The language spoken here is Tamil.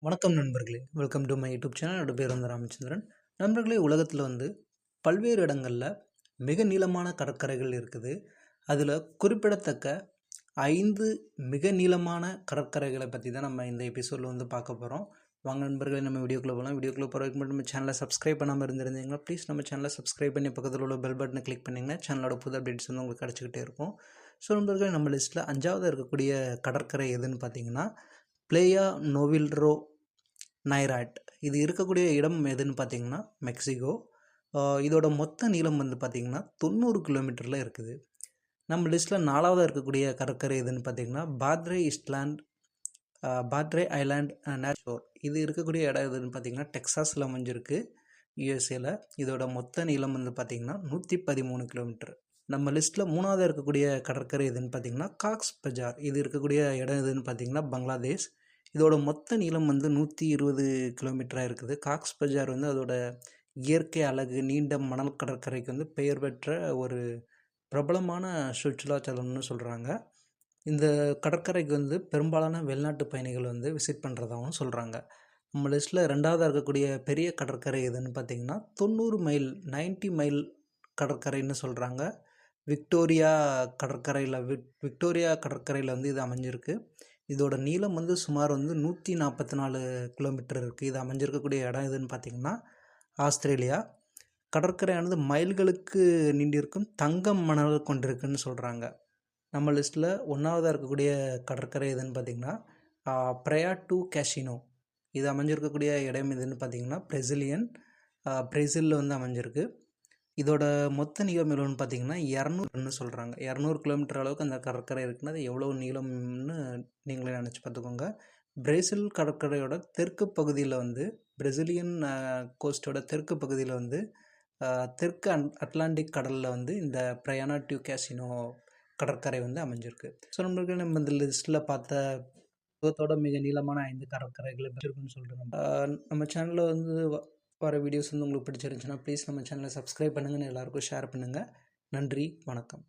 வணக்கம் நண்பர்களே, welcome to my YouTube channel. என்னோட பேர் வந்து ராமச்சந்திரன். நண்பர்களே, உலகத்தில் வந்து பல்வேறு இடங்களில் மிக நீளமான கடற்கரைகள் இருக்குது. அதில் குறிப்பிடத்தக்க 5 மிக நீளமான கடற்கரைகளை பற்றி தான் நம்ம இந்த எபிசோடில் வந்து பார்க்க போகிறோம். வாங்க நண்பர்களே, நம்ம வீடியோக்குள்ளே போகலாம். வீடியோக்குள்ளே போகிறதுக்கு மட்டும் நம்ம சேனலை சப்ஸ்கிரைப் பண்ணாமல் இருந்திருந்தீங்கன்னா ப்ளீஸ் நம்ம சேனலை சப்ஸ்கிரைப் பண்ணி பக்கத்தில் உள்ள பெல் பட்டனை கிளிக் பண்ணிங்கன்னா சேனலோட புது அப்டேட்ஸ் வந்து உங்களுக்கு கிடச்சிக்கிட்டே இருக்கும். ஸோ நண்பர்களே, நம்ம லிஸ்ட்டில் 5வது இருக்கக்கூடிய கடற்கரை எதுன்னு பார்த்தீங்கன்னா பிளேயா நோவில்ரோ நைராட். இது இருக்கக்கூடிய இடம் எதுன்னு பார்த்தீங்கன்னா மெக்சிகோ. இதோட மொத்த நீளம் வந்து பார்த்திங்கன்னா 90 கிலோமீட்டரில் இருக்குது. நம்ம லிஸ்ட்டில் 4வது இருக்கக்கூடிய கடற்கரை எதுன்னு பார்த்திங்கன்னா பாத்ரே ஐலாண்ட் நேஷோர். இது இருக்கக்கூடிய இடம் எதுன்னு பார்த்திங்கன்னா டெக்சாஸில் அமைஞ்சிருக்கு, யூஎஸ்ஏல. இதோட மொத்த நீளம் வந்து பார்த்திங்கன்னா 113 கிலோமீட்டர். நம்ம லிஸ்ட்டில் 3வது இருக்கக்கூடிய கடற்கரை எதுன்னு பார்த்திங்கன்னா காக்ஸ் பஜார். இது இருக்கக்கூடிய இடம் எதுன்னு பார்த்திங்கன்னா பங்களாதேஷ். இதோட மொத்த நீளம் வந்து 120 கிலோமீட்டராக இருக்குது. காக்ஸ் பஜார் வந்து அதோட இயற்கை அழகு, நீண்ட மணல் கடற்கரைக்கு வந்து பெயர் பெற்ற ஒரு பிரபலமான சுற்றுலாத்தலம்னு சொல்கிறாங்க. இந்த கடற்கரைக்கு வந்து பெரும்பாலான வெளிநாட்டு பயணிகள் வந்து விசிட் பண்ணுறதாகவும் சொல்கிறாங்க. நம்ம லிஸ்ட்டில் 2வது இருக்கக்கூடிய பெரிய கடற்கரை எதுன்னு பார்த்திங்கன்னா 90 மைல் 90 மைல் கடற்கரைன்னு சொல்கிறாங்க. விக்டோரியா கடற்கரையில் வந்து இது அமைஞ்சிருக்கு. இதோட நீளம் வந்து சுமார் வந்து 144 கிலோமீட்டர் இருக்குது. இது அமைஞ்சிருக்கக்கூடிய இடம் எதுன்னு பார்த்திங்கன்னா ஆஸ்திரேலியா. கடற்கரையானது மைல்களுக்கு நீண்டிருக்கும் தங்கம் மணல் கொண்டிருக்குன்னு சொல்கிறாங்க. நம்ம லிஸ்ட்டில் 1வதாக இருக்கக்கூடிய கடற்கரை எதுன்னு பார்த்திங்கன்னா பிரயா டு கேசினோ. இது அமைஞ்சிருக்கக்கூடிய இடம் எதுன்னு பார்த்திங்கன்னா பிரேசிலில் வந்து அமைஞ்சிருக்கு. இதோட மொத்த நீளம் எவ்வளோன்னு பார்த்தீங்கன்னா 200ன்னு சொல்கிறாங்க. 200 கிலோமீட்டர் அளவுக்கு அந்த கடற்கரை இருக்குன்னா அது எவ்வளோ நீளம்னு நீங்களே நினச்சி பார்த்துக்கோங்க. பிரேசில் கடற்கரையோட தெற்கு பகுதியில் வந்து பிரேசிலியன் கோஸ்ட்டோட தெற்கு பகுதியில் வந்து தெற்கு அட்லாண்டிக் கடலில் வந்து இந்த பிரயானா டு கேசினோ கடற்கரை வந்து அமைஞ்சிருக்கு. ஸோ நம்மளுக்கு நம்ம இந்த லிஸ்ட்டில் பார்த்த உலகத்தோட மிக நீளமான 5 கடற்கரைகளை இருக்குன்னு சொல்கிறோம். நம்ம சேனலில் வந்து வர வீடியோஸ் வந்து உங்களுக்கு பிடிச்சிருந்துச்சுன்னா ப்ளீஸ் நம்ம சேனலை சப்ஸ்கிரைப் பண்ணுங்கன்னு எல்லாருக்கும் ஷேர் பண்ணுங்கள். நன்றி, வணக்கம்.